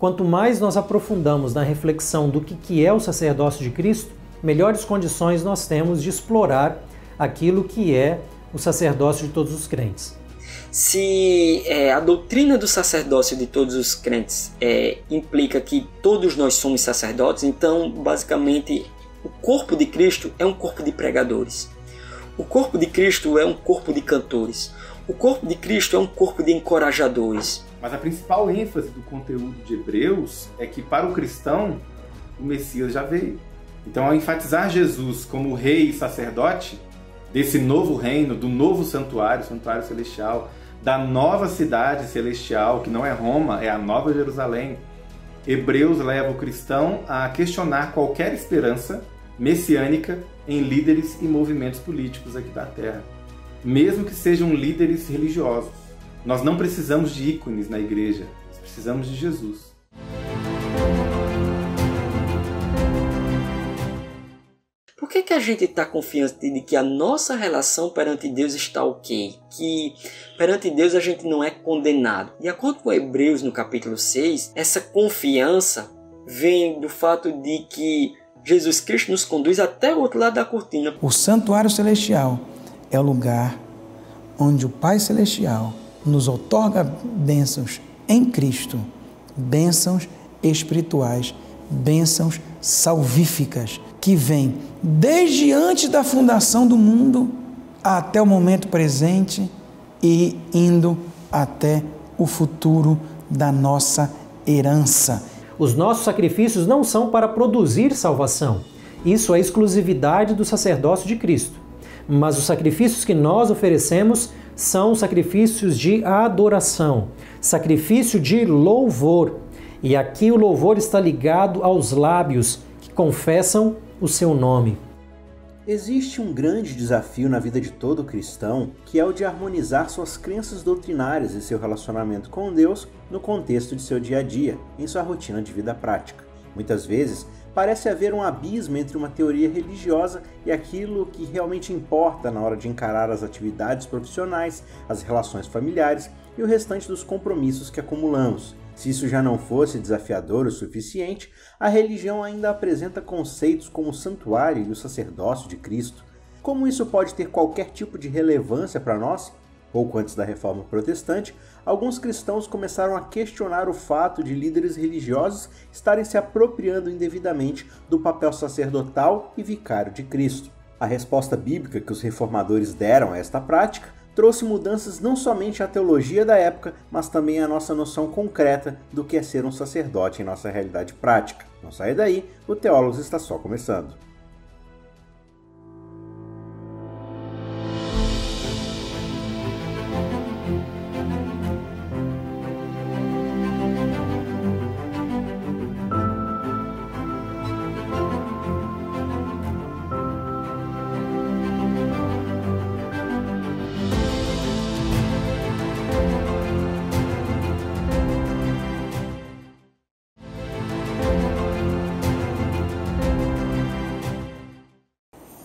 quanto mais nós aprofundamos na reflexão do que é o sacerdócio de Cristo, melhores condições nós temos de explorar aquilo que é o sacerdócio de todos os crentes. Se a doutrina do sacerdócio de todos os crentes implica que todos nós somos sacerdotes, então, basicamente, o corpo de Cristo é um corpo de pregadores. O corpo de Cristo é um corpo de cantores. O corpo de Cristo é um corpo de encorajadores. Mas a principal ênfase do conteúdo de Hebreus é que, para o cristão, o Messias já veio. Então, ao enfatizar Jesus como rei e sacerdote desse novo reino, do novo santuário, santuário celestial, da nova cidade celestial, que não é Roma, é a Nova Jerusalém, Hebreus leva o cristão a questionar qualquer esperança messiânica em líderes e movimentos políticos aqui da Terra, mesmo que sejam líderes religiosos. Nós não precisamos de ícones na igreja, nós precisamos de Jesus. Por que a gente está confiante de que a nossa relação perante Deus está ok? Que perante Deus a gente não é condenado? De acordo com Hebreus, no capítulo 6, essa confiança vem do fato de que Jesus Cristo nos conduz até o outro lado da cortina. O santuário celestial é o lugar onde o Pai Celestial nos outorga bênçãos em Cristo, bênçãos espirituais, bênçãos salvíficas, que vêm desde antes da fundação do mundo até o momento presente e indo até o futuro da nossa herança. Os nossos sacrifícios não são para produzir salvação. Isso é exclusividade do sacerdócio de Cristo. Mas os sacrifícios que nós oferecemos são sacrifícios de adoração, sacrifício de louvor. E aqui o louvor está ligado aos lábios que confessam o seu nome. Existe um grande desafio na vida de todo cristão, que é o de harmonizar suas crenças doutrinárias e seu relacionamento com Deus no contexto de seu dia a dia, em sua rotina de vida prática. Muitas vezes, parece haver um abismo entre uma teoria religiosa e aquilo que realmente importa na hora de encarar as atividades profissionais, as relações familiares e o restante dos compromissos que acumulamos. Se isso já não fosse desafiador o suficiente, a religião ainda apresenta conceitos como o santuário e o sacerdócio de Cristo. Como isso pode ter qualquer tipo de relevância para nós? Pouco antes da Reforma Protestante, alguns cristãos começaram a questionar o fato de líderes religiosos estarem se apropriando indevidamente do papel sacerdotal e vicário de Cristo. A resposta bíblica que os reformadores deram a esta prática trouxe mudanças não somente à teologia da época, mas também à nossa noção concreta do que é ser um sacerdote em nossa realidade prática. Não saia daí, o Teólogos está só começando.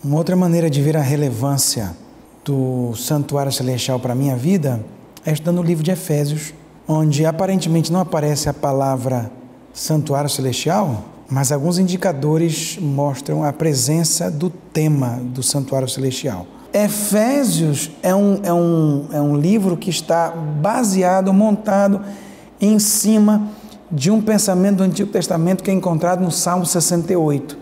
Uma outra maneira de ver a relevância do santuário celestial para a minha vida é estudando o livro de Efésios, onde aparentemente não aparece a palavra santuário celestial, mas alguns indicadores mostram a presença do tema do santuário celestial. Efésios é um livro que está baseado, montado em cima de um pensamento do Antigo Testamento que é encontrado no Salmo 68.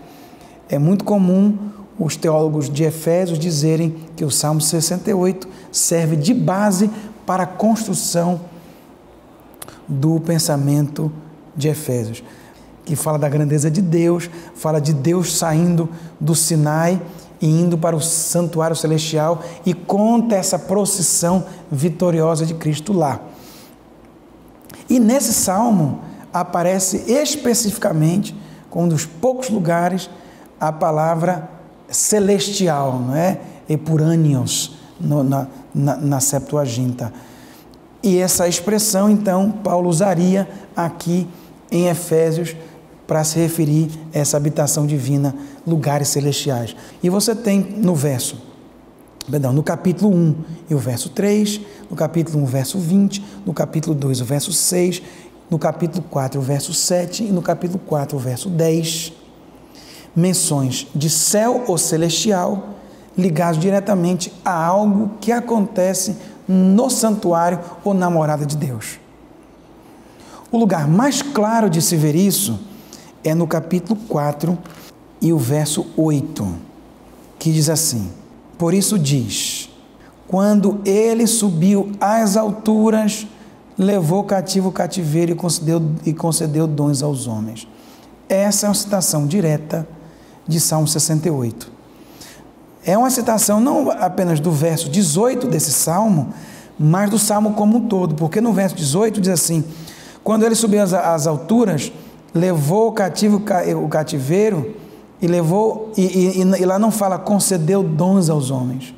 É muito comum os teólogos de Efésios dizerem que o Salmo 68 serve de base para a construção do pensamento de Efésios, que fala da grandeza de Deus, fala de Deus saindo do Sinai e indo para o santuário celestial e conta essa procissão vitoriosa de Cristo lá. E nesse salmo aparece especificamente, com um dos poucos lugares, a palavra celestial, não é? Epurânios, na Septuaginta. E essa expressão, então, Paulo usaria aqui em Efésios para se referir a essa habitação divina, lugares celestiais. E você tem no capítulo 1 e o verso 3, no capítulo 1, verso 20, no capítulo 2, o verso 6, no capítulo 4, verso 7 e no capítulo 4, verso 10, menções de céu ou celestial ligados diretamente a algo que acontece no santuário ou na morada de Deus. O lugar mais claro de se ver isso é no capítulo 4 e o verso 8, que diz assim: por isso diz, quando ele subiu às alturas, levou cativo o cativeiro e concedeu dons aos homens. Essa é uma citação direta de Salmo 68. É uma citação não apenas do verso 18 desse salmo, mas do salmo como um todo, porque no verso 18 diz assim: quando ele subiu às alturas, levou cativo o cativeiro e levou, e lá não fala concedeu dons aos homens.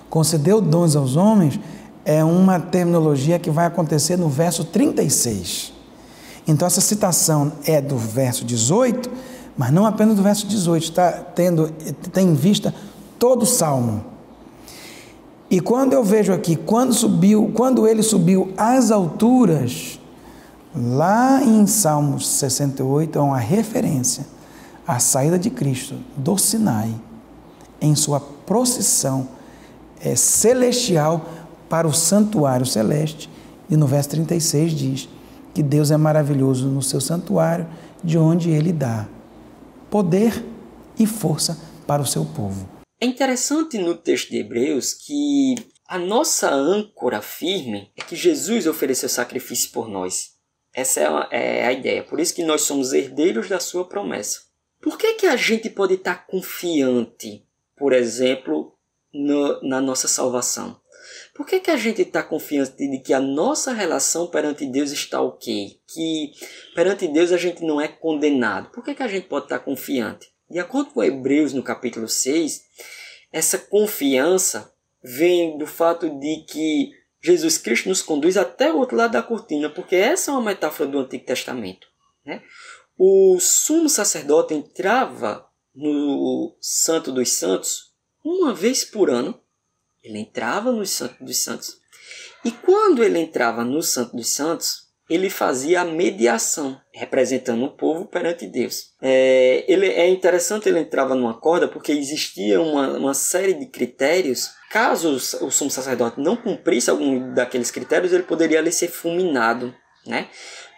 Concedeu dons aos homens é uma terminologia que vai acontecer no verso 36. Então essa citação é do verso 18, mas não apenas do verso 18, tem em vista todo o salmo. E quando eu vejo aqui, quando ele subiu às alturas, lá em Salmos 68 é uma referência à saída de Cristo do Sinai, em sua procissão celestial para o santuário celeste. E no verso 36 diz que Deus é maravilhoso no seu santuário, de onde ele dá poder e força para o seu povo. É interessante no texto de Hebreus que a nossa âncora firme é que Jesus ofereceu sacrifício por nós. Essa é a ideia. Por isso que nós somos herdeiros da sua promessa. Por que a gente pode estar confiante, por exemplo, na nossa salvação? Por que a gente está confiante de que a nossa relação perante Deus está ok? Que perante Deus a gente não é condenado? Por que a gente pode estar confiante? De acordo com Hebreus, no capítulo 6, essa confiança vem do fato de que Jesus Cristo nos conduz até o outro lado da cortina, porque essa é uma metáfora do Antigo Testamento, né? O sumo sacerdote entrava no Santo dos Santos uma vez por ano. Ele entrava no Santo dos Santos. E quando ele entrava no Santo dos Santos, ele fazia a mediação, representando o povo perante Deus. É interessante, ele entrava numa corda, porque existia uma série de critérios. Caso o sumo sacerdote não cumprisse algum daqueles critérios, ele poderia ali ser fulminado, né?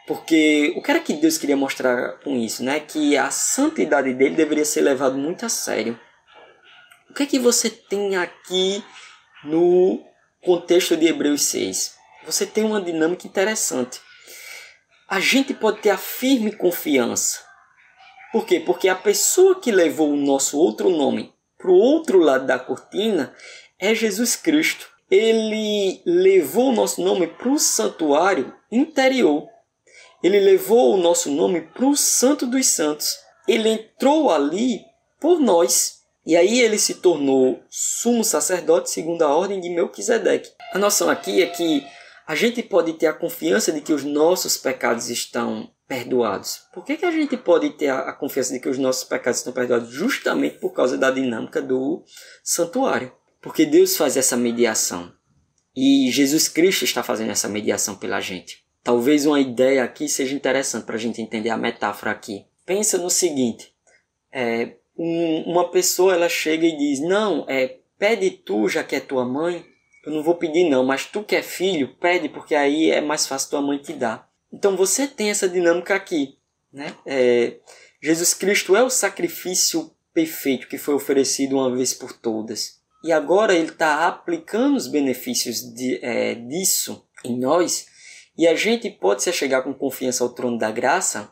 Porque o que era que Deus queria mostrar com isso, né? Que a santidade dele deveria ser levada muito a sério. O que é que você tem aqui no contexto de Hebreus 6? Você tem uma dinâmica interessante. A gente pode ter a firme confiança. Por quê? Porque a pessoa que levou o nosso outro nome para o outro lado da cortina é Jesus Cristo. Ele levou o nosso nome para o santuário interior. Ele levou o nosso nome para o Santo dos Santos. Ele entrou ali por nós. E aí ele se tornou sumo sacerdote segundo a ordem de Melquisedeque. A noção aqui é que a gente pode ter a confiança de que os nossos pecados estão perdoados. Por que a gente pode ter a confiança de que os nossos pecados estão perdoados? Justamente por causa da dinâmica do santuário. Porque Deus faz essa mediação. E Jesus Cristo está fazendo essa mediação pela gente. Talvez uma ideia aqui seja interessante para a gente entender a metáfora aqui. Pensa no seguinte. Uma pessoa ela chega e diz: não, pede tu, já que é tua mãe. Eu não vou pedir não, mas tu que é filho, pede, porque aí é mais fácil tua mãe te dar. Então você tem essa dinâmica aqui, né? Jesus Cristo é o sacrifício perfeito que foi oferecido uma vez por todas. E agora ele está aplicando os benefícios disso em nós. E a gente pode se chegar com confiança ao trono da graça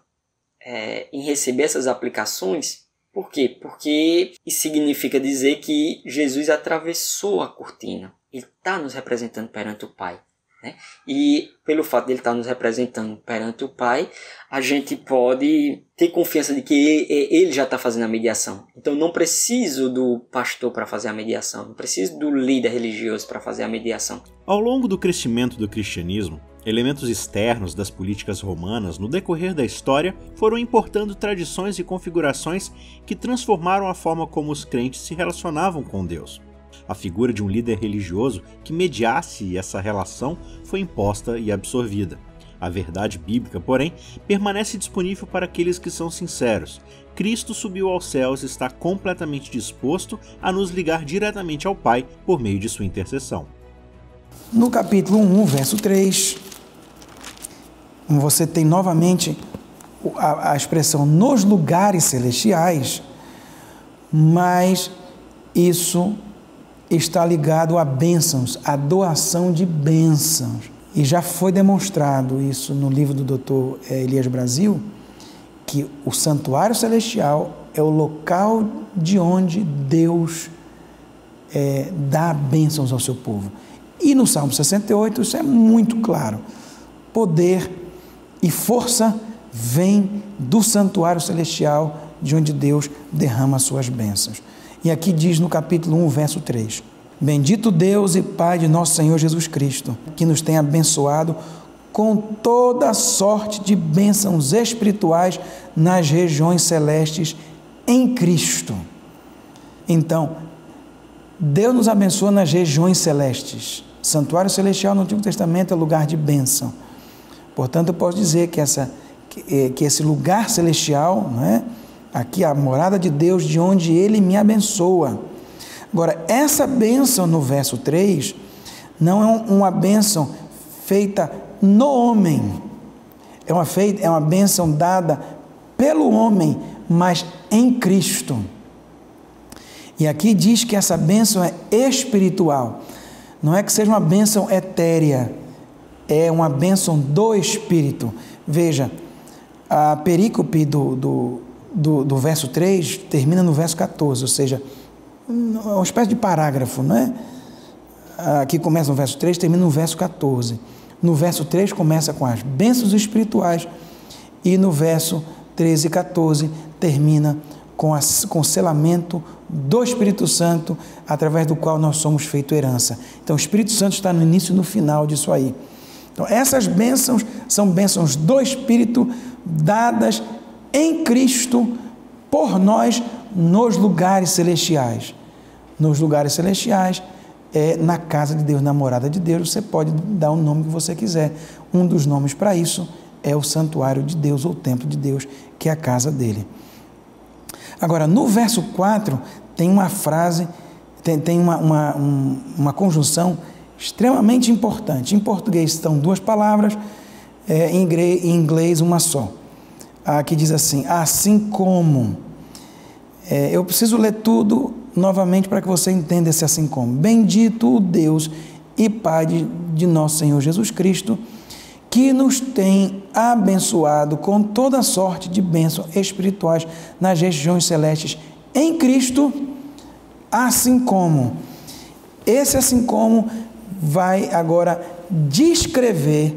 em receber essas aplicações. Por quê? Porque isso significa dizer que Jesus atravessou a cortina. Ele está nos representando perante o Pai, né? E pelo fato de ele estar nos representando perante o Pai, a gente pode ter confiança de que ele já está fazendo a mediação. Então não preciso do pastor para fazer a mediação, não preciso do líder religioso para fazer a mediação. Ao longo do crescimento do cristianismo, elementos externos das políticas romanas no decorrer da história foram importando tradições e configurações que transformaram a forma como os crentes se relacionavam com Deus. A figura de um líder religioso que mediasse essa relação foi imposta e absorvida. A verdade bíblica, porém, permanece disponível para aqueles que são sinceros. Cristo subiu aos céus e está completamente disposto a nos ligar diretamente ao Pai por meio de sua intercessão. No capítulo 1, verso 3, você tem novamente a expressão nos lugares celestiais, mas isso está ligado a bênçãos, a doação de bênçãos. E já foi demonstrado isso no livro do Dr. Elias Brasil, que o santuário celestial é o local de onde Deus dá bênçãos ao seu povo. E no Salmo 68 isso é muito claro. Poder e força vem do santuário celestial, de onde Deus derrama as suas bênçãos. E aqui diz no capítulo 1, verso 3: Bendito Deus e Pai de nosso Senhor Jesus Cristo, que nos tem abençoado com toda sorte de bênçãos espirituais nas regiões celestes em Cristo. Então, Deus nos abençoa nas regiões celestes. Santuário celestial no Antigo Testamento é lugar de bênção. Portanto, eu posso dizer que esse lugar celestial, não é? Aqui a morada de Deus, de onde Ele me abençoa. Agora, essa bênção no verso 3 não é uma bênção feita no homem, é uma bênção dada pelo homem, mas em Cristo. E aqui diz que essa bênção é espiritual, não é que seja uma bênção etérea, é uma bênção do Espírito. Veja, a perícope do verso 3 termina no verso 14, ou seja, uma espécie de parágrafo, não é? Aqui começa no verso 3, termina no verso 14. No verso 3 começa com as bênçãos espirituais e no verso 13 e 14 termina com o selamento do Espírito Santo, através do qual nós somos feito herança. Então o Espírito Santo está no início e no final disso aí. Então essas bênçãos são bênçãos do Espírito dadas em Cristo por nós nos lugares celestiais. Nos lugares celestiais na casa de Deus, na morada de Deus. Você pode dar o nome que você quiser. Um dos nomes para isso é o santuário de Deus, ou o templo de Deus, que é a casa dele. Agora, no verso 4, tem uma frase, tem uma conjunção extremamente importante. Em português estão duas palavras, em inglês uma só. Aqui diz assim: assim como. Eu preciso ler tudo novamente para que você entenda esse assim como. Bendito o Deus e Pai de nosso Senhor Jesus Cristo, que nos tem abençoado com toda sorte de bênçãos espirituais nas regiões celestes em Cristo, assim como. Esse assim como vai agora descrever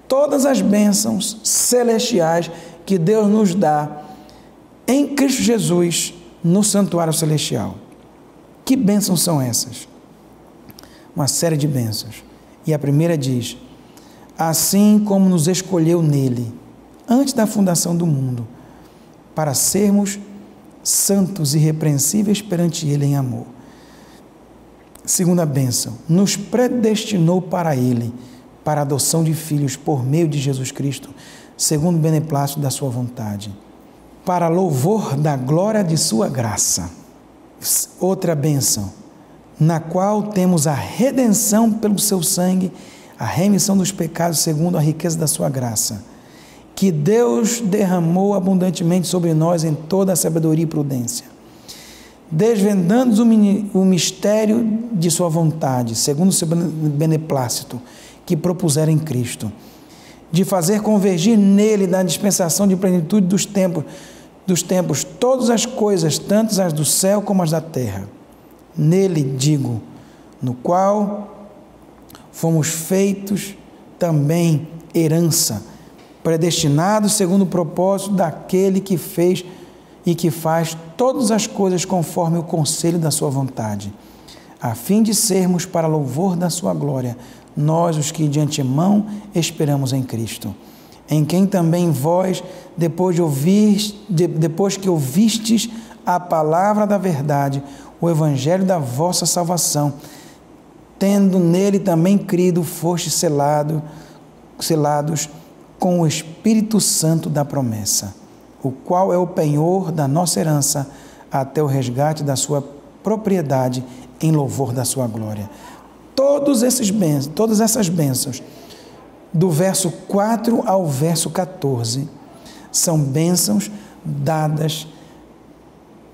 todas as bênçãos celestiais que Deus nos dá em Cristo Jesus no santuário celestial. Que bênçãos são essas? Uma série de bênçãos. E a primeira diz: assim como nos escolheu nele, antes da fundação do mundo, para sermos santos e irrepreensíveis perante ele em amor. Segunda bênção: nos predestinou para ele, para a adoção de filhos por meio de Jesus Cristo, segundo o beneplácito da sua vontade, para louvor da glória de sua graça. Outra bênção: na qual temos a redenção pelo seu sangue, a remissão dos pecados segundo a riqueza da sua graça, que Deus derramou abundantemente sobre nós em toda a sabedoria e prudência, desvendando o mistério de sua vontade, segundo o seu beneplácito, que propuseram em Cristo, de fazer convergir nele, na dispensação de plenitude dos tempos, todas as coisas, tanto as do céu como as da terra. Nele, digo, no qual fomos feitos também herança, predestinados segundo o propósito daquele que fez e que faz todas as coisas conforme o conselho da sua vontade, a fim de sermos para louvor da sua glória, nós os que de antemão esperamos em Cristo, em quem também vós, depois que ouvistes a palavra da verdade, o evangelho da vossa salvação, tendo nele também crido, fostes selados com o Espírito Santo da promessa, o qual é o penhor da nossa herança até o resgate da sua propriedade em louvor da sua glória. Todas essas bênçãos, do verso 4 ao verso 14, são bênçãos dadas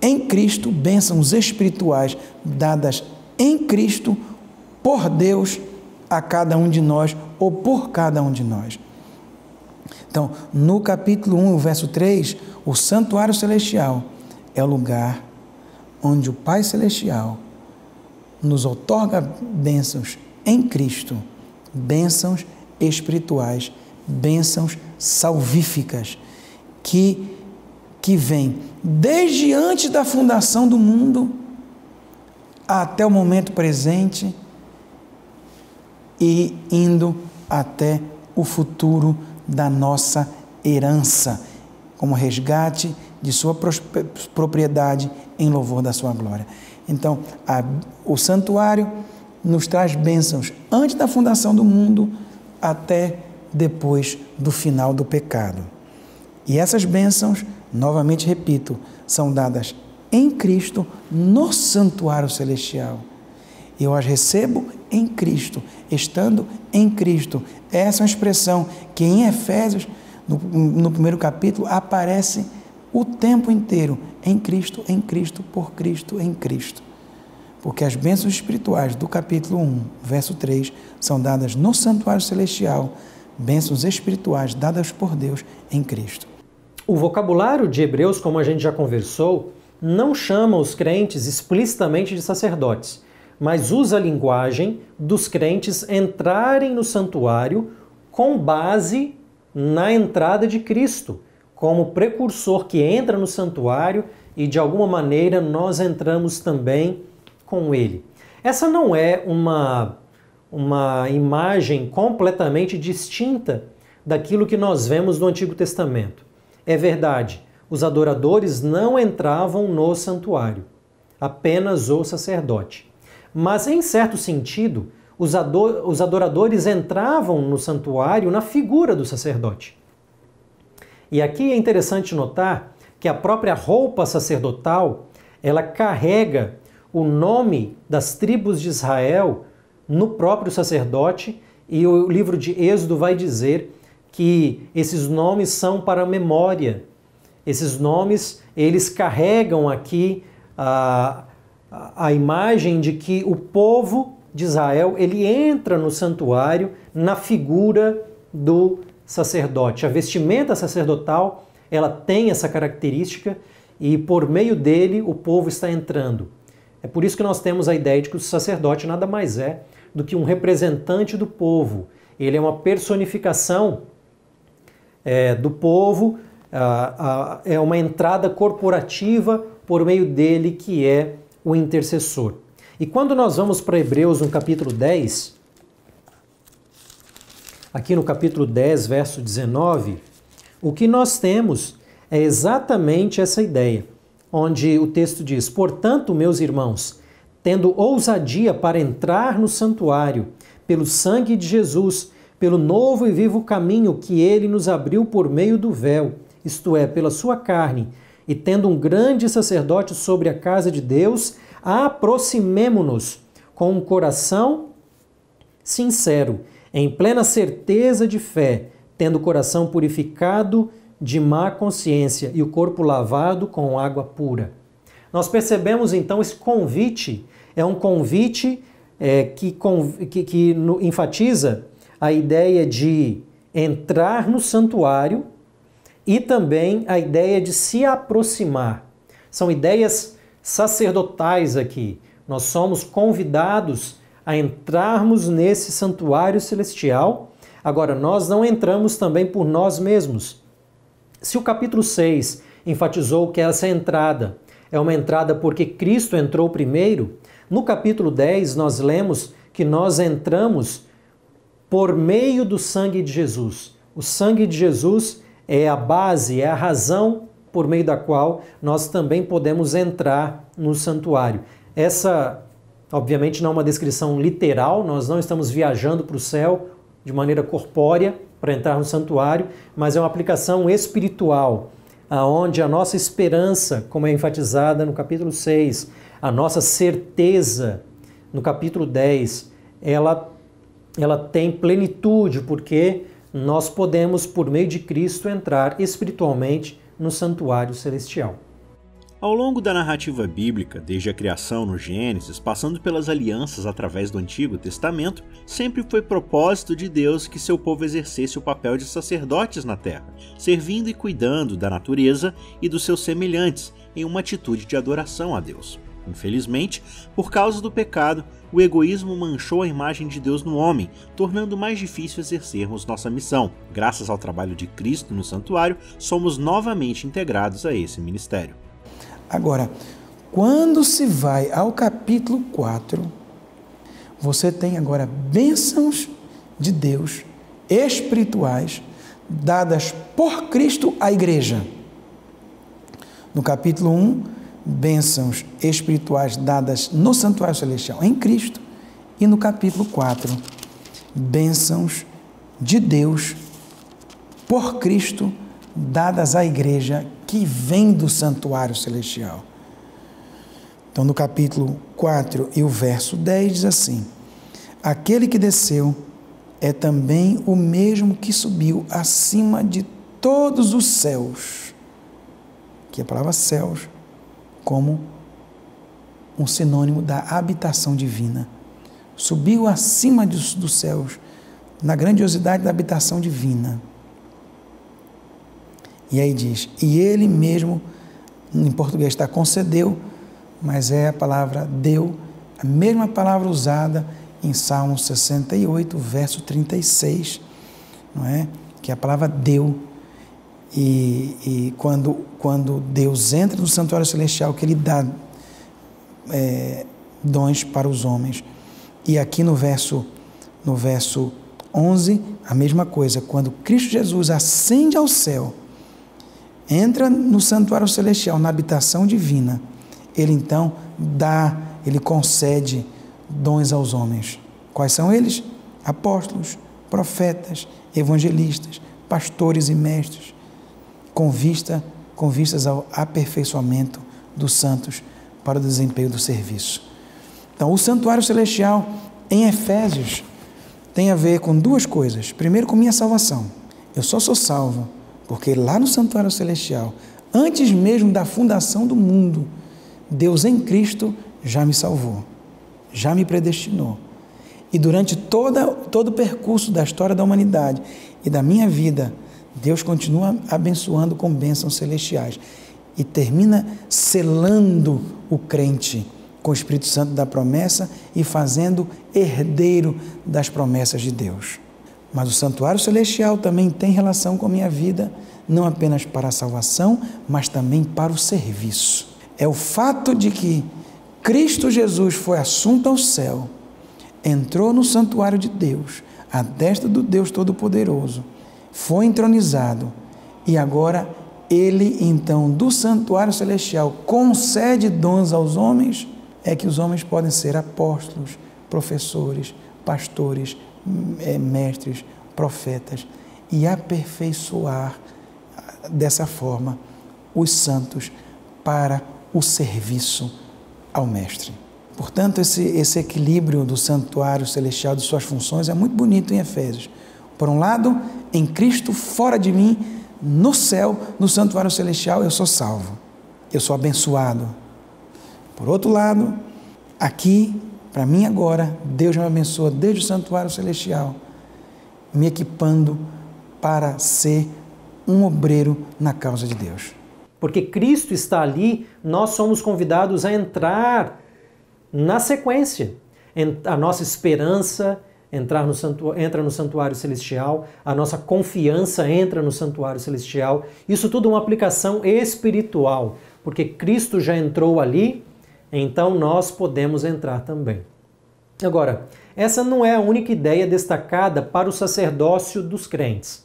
em Cristo, bênçãos espirituais dadas em Cristo por Deus a cada um de nós ou por cada um de nós. Então, no capítulo 1, verso 3, o santuário celestial é o lugar onde o Pai Celestial nos outorga bênçãos em Cristo, bênçãos espirituais, bênçãos salvíficas, que vêm desde antes da fundação do mundo até o momento presente e indo até o futuro da nossa herança, como resgate de sua propriedade em louvor da sua glória. Então, o santuário nos traz bênçãos antes da fundação do mundo até depois do final do pecado. E essas bênçãos, novamente repito, são dadas em Cristo no santuário celestial. Eu as recebo em Cristo, estando em Cristo. Essa é uma expressão que em Efésios, no primeiro capítulo, aparece o tempo inteiro, em Cristo, por Cristo, em Cristo. Porque as bênçãos espirituais do capítulo 1, verso 3, são dadas no santuário celestial, bênçãos espirituais dadas por Deus em Cristo. O vocabulário de Hebreus, como a gente já conversou, não chama os crentes explicitamente de sacerdotes, mas usa a linguagem dos crentes entrarem no santuário com base na entrada de Cristo, como precursor que entra no santuário e de alguma maneira nós entramos também com ele. Essa não é uma imagem completamente distinta daquilo que nós vemos no Antigo Testamento. É verdade, os adoradores não entravam no santuário, apenas o sacerdote. Mas, em certo sentido, os adoradores entravam no santuário na figura do sacerdote. E aqui é interessante notar que a própria roupa sacerdotal, ela carrega o nome das tribos de Israel no próprio sacerdote, e o livro de Êxodo vai dizer que esses nomes são para a memória. Esses nomes, eles carregam aqui a imagem de que o povo de Israel, ele entra no santuário na figura do sacerdote. A vestimenta sacerdotal, ela tem essa característica e por meio dele o povo está entrando. É por isso que nós temos a ideia de que o sacerdote nada mais é do que um representante do povo. Ele é uma personificação do povo, é uma entrada corporativa por meio dele que é o intercessor. E quando nós vamos para Hebreus no capítulo 10, aqui no capítulo 10, verso 19, o que nós temos é exatamente essa ideia, onde o texto diz: portanto, meus irmãos, tendo ousadia para entrar no santuário, pelo sangue de Jesus, pelo novo e vivo caminho que ele nos abriu por meio do véu, isto é, pela sua carne, e tendo um grande sacerdote sobre a casa de Deus, aproximemo-nos com um coração sincero, em plena certeza de fé, tendo o coração purificado de má consciência e o corpo lavado com água pura. Nós percebemos então esse convite, é um convite que enfatiza a ideia de entrar no santuário e também a ideia de se aproximar. São ideias sacerdotais aqui. Nós somos convidados a entrarmos nesse santuário celestial. Agora, nós não entramos também por nós mesmos. Se o capítulo 6 enfatizou que essa entrada é uma entrada porque Cristo entrou primeiro, no capítulo 10 nós lemos que nós entramos por meio do sangue de Jesus. O sangue de Jesus é a base, é a razão por meio da qual nós também podemos entrar no santuário. Essa, obviamente, não é uma descrição literal, nós não estamos viajando para o céu de maneira corpórea, para entrar no santuário, mas é uma aplicação espiritual, aonde a nossa esperança, como é enfatizada no capítulo 6, a nossa certeza no capítulo 10, ela tem plenitude, porque nós podemos, por meio de Cristo, entrar espiritualmente no santuário celestial. Ao longo da narrativa bíblica, desde a criação no Gênesis, passando pelas alianças através do Antigo Testamento, sempre foi propósito de Deus que seu povo exercesse o papel de sacerdotes na terra, servindo e cuidando da natureza e dos seus semelhantes, em uma atitude de adoração a Deus. Infelizmente, por causa do pecado, o egoísmo manchou a imagem de Deus no homem, tornando mais difícil exercermos nossa missão. Graças ao trabalho de Cristo no santuário, somos novamente integrados a esse ministério. Agora, quando se vai ao capítulo 4, você tem agora bênçãos de Deus espirituais dadas por Cristo à igreja. No capítulo 1, bênçãos espirituais dadas no santuário celestial em Cristo. E no capítulo 4, bênçãos de Deus por Cristo dadas à igreja que vem do santuário celestial. Então, no capítulo 4 e o verso 10 diz assim: aquele que desceu é também o mesmo que subiu acima de todos os céus. Que a palavra céus como um sinônimo da habitação divina. Subiu acima dos céus, na grandiosidade da habitação divina. E aí diz, e ele mesmo, em português está concedeu, mas é a palavra deu, a mesma palavra usada em Salmo 68, verso 36, não é? Que é a palavra deu. E quando Deus entra no santuário celestial, que Ele dá dons para os homens. E aqui no verso 11, a mesma coisa. Quando Cristo Jesus ascende ao céu, entra no santuário celestial, na habitação divina, Ele então Ele concede dons aos homens. Quais são eles? Apóstolos, profetas, evangelistas, pastores e mestres, com vistas ao aperfeiçoamento dos santos para o desempenho do serviço. Então, o santuário celestial, em Efésios, tem a ver com duas coisas. Primeiro, com minha salvação. Eu só sou salvo porque lá no santuário celestial, antes mesmo da fundação do mundo, Deus em Cristo já me salvou, já me predestinou. E durante todo o percurso da história da humanidade e da minha vida, Deus continua abençoando com bênçãos celestiais e termina selando o crente com o Espírito Santo da promessa e fazendo herdeiro das promessas de Deus. Mas o santuário celestial também tem relação com a minha vida, não apenas para a salvação, mas também para o serviço. É o fato de que Cristo Jesus foi assunto ao céu, entrou no santuário de Deus, à destra do Deus Todo-Poderoso, foi entronizado e agora Ele, então, do santuário celestial, concede dons aos homens, é que os homens podem ser apóstolos, professores, pastores, mestres, profetas e aperfeiçoar dessa forma os santos para o serviço ao mestre. Portanto, esse equilíbrio do santuário celestial, de suas funções, é muito bonito em Efésios. Por um lado, em Cristo, fora de mim, no céu, no santuário celestial, eu sou salvo, eu sou abençoado. Por outro lado, aqui, para mim agora, Deus me abençoa desde o santuário celestial, me equipando para ser um obreiro na causa de Deus. Porque Cristo está ali, nós somos convidados a entrar na sequência. A nossa esperança entra no santuário celestial, a nossa confiança entra no santuário celestial. Isso tudo é uma aplicação espiritual, porque Cristo já entrou ali, então nós podemos entrar também. Agora, essa não é a única ideia destacada para o sacerdócio dos crentes.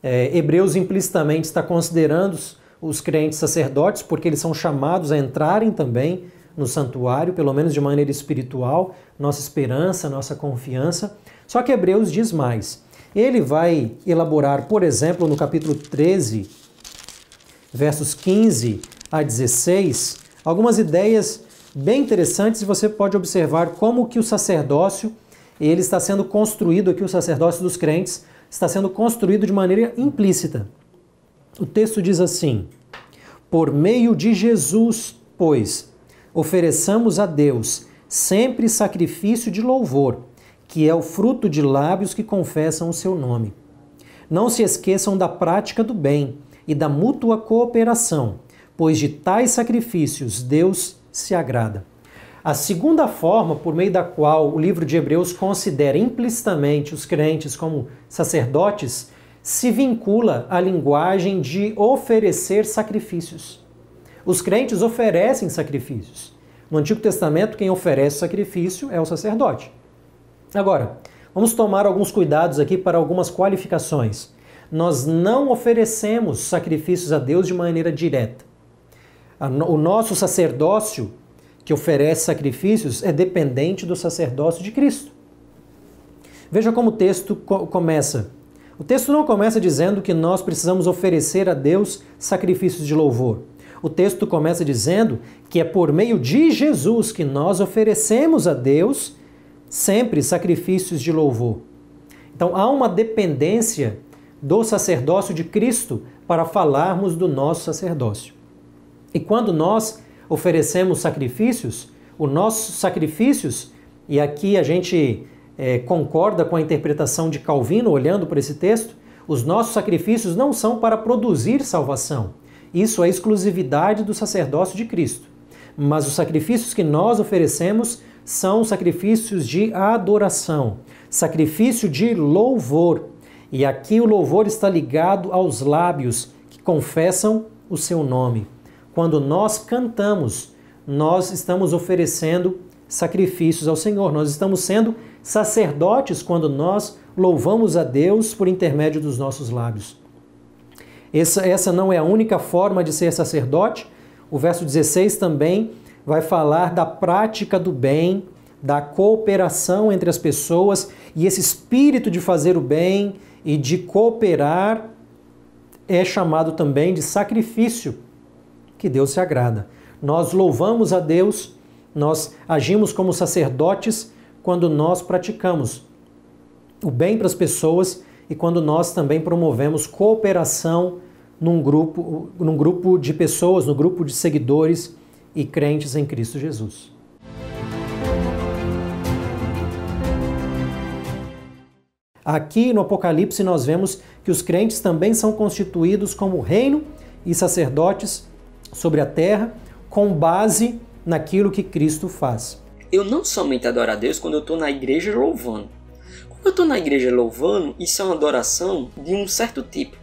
Hebreus implicitamente está considerando os crentes sacerdotes, porque eles são chamados a entrarem também no santuário, pelo menos de maneira espiritual, nossa esperança, nossa confiança. Só que Hebreus diz mais. Ele vai elaborar, por exemplo, no capítulo 13, versos 15 a 16, algumas ideias bem interessantes, e você pode observar como que o sacerdócio, ele está sendo construído aqui, o sacerdócio dos crentes, está sendo construído de maneira implícita. O texto diz assim: por meio de Jesus, pois, ofereçamos a Deus sempre sacrifício de louvor, que é o fruto de lábios que confessam o seu nome. Não se esqueçam da prática do bem e da mútua cooperação, pois de tais sacrifícios Deus se agrada. A segunda forma por meio da qual o livro de Hebreus considera implicitamente os crentes como sacerdotes se vincula à linguagem de oferecer sacrifícios. Os crentes oferecem sacrifícios. No Antigo Testamento, quem oferece sacrifício é o sacerdote. Agora, vamos tomar alguns cuidados aqui para algumas qualificações. Nós não oferecemos sacrifícios a Deus de maneira direta. O nosso sacerdócio, que oferece sacrifícios, é dependente do sacerdócio de Cristo. Veja como o texto começa. O texto não começa dizendo que nós precisamos oferecer a Deus sacrifícios de louvor. O texto começa dizendo que é por meio de Jesus que nós oferecemos a Deus sempre sacrifícios de louvor. Então há uma dependência do sacerdócio de Cristo para falarmos do nosso sacerdócio. E quando nós oferecemos sacrifícios, os nossos sacrifícios, e aqui a gente concorda com a interpretação de Calvino, olhando para esse texto, os nossos sacrifícios não são para produzir salvação. Isso é exclusividade do sacerdócio de Cristo. Mas os sacrifícios que nós oferecemos são sacrifícios de adoração, sacrifício de louvor. E aqui o louvor está ligado aos lábios que confessam o seu nome. Quando nós cantamos, nós estamos oferecendo sacrifícios ao Senhor. Nós estamos sendo sacerdotes quando nós louvamos a Deus por intermédio dos nossos lábios. Essa não é a única forma de ser sacerdote. O verso 16 também vai falar da prática do bem, da cooperação entre as pessoas, e esse espírito de fazer o bem e de cooperar é chamado também de sacrifício, que Deus se agrada. Nós louvamos a Deus, nós agimos como sacerdotes quando nós praticamos o bem para as pessoas e quando nós também promovemos cooperação num grupo de pessoas, no grupo de seguidores e crentes em Cristo Jesus. Aqui no Apocalipse nós vemos que os crentes também são constituídos como reino e sacerdotes sobre a terra, com base naquilo que Cristo faz. Eu não somente adoro a Deus quando eu estou na igreja louvando. Quando eu estou na igreja louvando, isso é uma adoração de um certo tipo.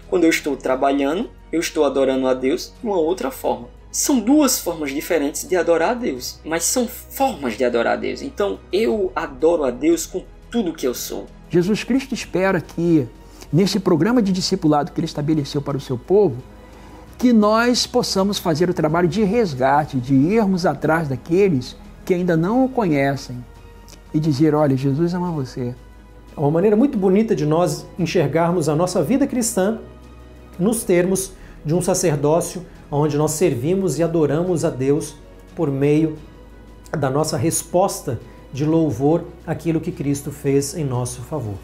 Quando eu estou trabalhando, eu estou adorando a Deus de uma outra forma. São duas formas diferentes de adorar a Deus, mas são formas de adorar a Deus. Então, eu adoro a Deus com tudo que eu sou. Jesus Cristo espera que, nesse programa de discipulado que Ele estabeleceu para o seu povo, que nós possamos fazer o trabalho de resgate, de irmos atrás daqueles que ainda não o conhecem e dizer, olha, Jesus ama você. É uma maneira muito bonita de nós enxergarmos a nossa vida cristã nos termos de um sacerdócio onde nós servimos e adoramos a Deus por meio da nossa resposta de louvor àquilo que Cristo fez em nosso favor.